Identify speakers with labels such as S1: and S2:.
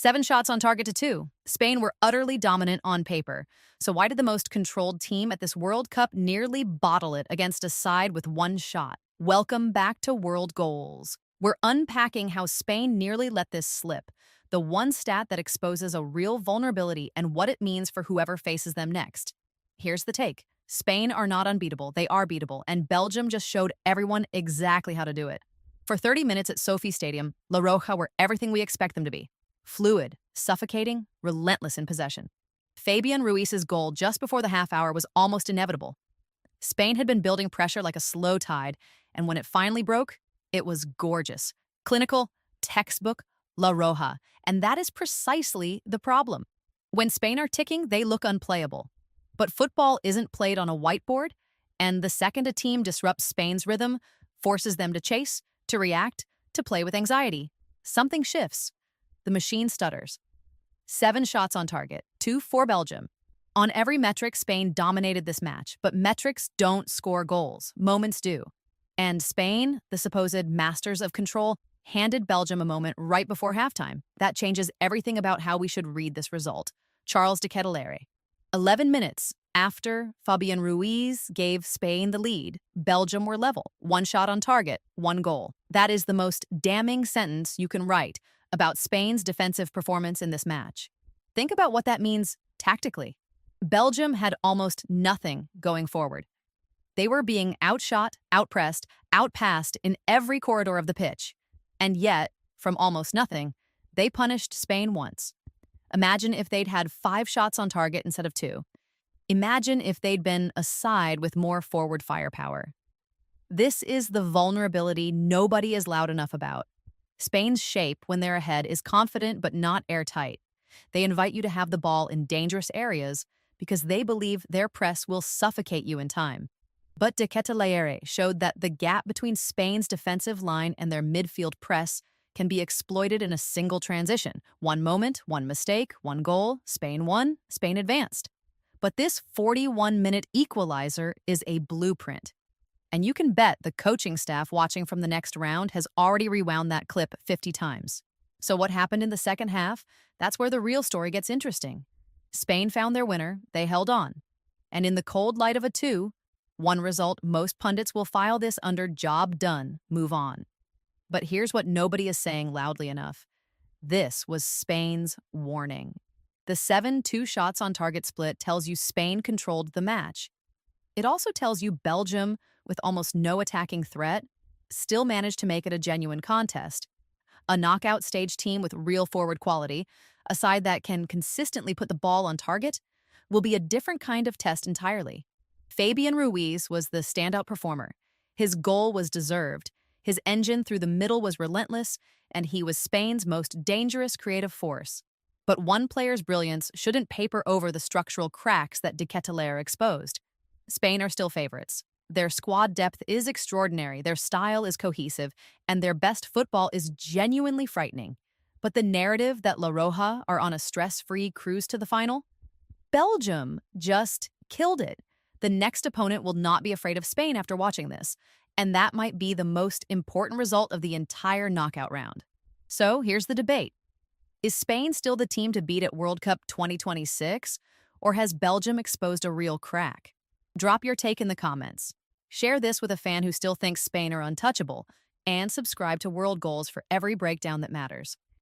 S1: 7 shots on target to 2. Spain were utterly dominant on paper. So why did the most controlled team at this World Cup nearly bottle it against a side with 1 shot? Welcome back to WorldGoals. We're unpacking how Spain nearly let this slip, the one stat that exposes a real vulnerability and what it means for whoever faces them next. Here's the take. Spain are not unbeatable, they are beatable, and Belgium just showed everyone exactly how to do it. For 30 minutes at SoFi Stadium, La Roja were everything we expect them to be. Fluid, suffocating, relentless in possession. Fabián Ruiz's goal just before the half hour was almost inevitable. Spain had been building pressure like a slow tide, and when it finally broke, it was gorgeous. Clinical, textbook, La Roja. And that is precisely the problem. When Spain are ticking, they look unplayable. But football isn't played on a whiteboard, and the second a team disrupts Spain's rhythm, forces them to chase, to react, to play with anxiety, something shifts. The machine stutters. 7 shots on target, 2 for Belgium. On every metric, Spain dominated this match, but metrics don't score goals, moments do. And Spain, the supposed masters of control, handed Belgium a moment right before halftime. That changes everything about how we should read this result. Charles de Ketelaere. 11 minutes after Fabián Ruiz gave Spain the lead, Belgium were level. 1 shot on target, 1 goal. That is the most damning sentence you can write about Spain's defensive performance in this match. Think about what that means tactically. Belgium had almost nothing going forward. They were being outshot, outpressed, outpassed in every corridor of the pitch. And yet, from almost nothing, they punished Spain once. Imagine if they'd had 5 shots on target instead of 2. Imagine if they'd been a side with more forward firepower. This is the vulnerability nobody is loud enough about. Spain's shape when they're ahead is confident but not airtight. They invite you to have the ball in dangerous areas because they believe their press will suffocate you in time. But de Ketelaere showed that the gap between Spain's defensive line and their midfield press can be exploited in a single transition. 1 moment, 1 mistake, 1 goal, Spain won, Spain advanced. But this 41-minute equalizer is a blueprint. And you can bet the coaching staff watching from the next round has already rewound that clip 50 times. So what happened in the second half? That's where the real story gets interesting. Spain found their winner, they held on. And in the cold light of a 2-1 result, most pundits will file this under job done, move on. But here's what nobody is saying loudly enough. This was Spain's warning. The 7-2 shots on target split tells you Spain controlled the match. It also tells you Belgium, with almost no attacking threat, still managed to make it a genuine contest. A knockout stage team with real forward quality, a side that can consistently put the ball on target, will be a different kind of test entirely. Fabián Ruiz was the standout performer. His goal was deserved. His engine through the middle was relentless, and he was Spain's most dangerous creative force. But one player's brilliance shouldn't paper over the structural cracks that de Ketelaere exposed. Spain are still favorites. Their squad depth is extraordinary, their style is cohesive, and their best football is genuinely frightening. But the narrative that La Roja are on a stress-free cruise to the final? Belgium just killed it. The next opponent will not be afraid of Spain after watching this, and that might be the most important result of the entire knockout round. So here's the debate. Is Spain still the team to beat at World Cup 2026, or has Belgium exposed a real crack? Drop your take in the comments. Share this with a fan who still thinks Spain are untouchable, and subscribe to WorldGoals for every breakdown that matters.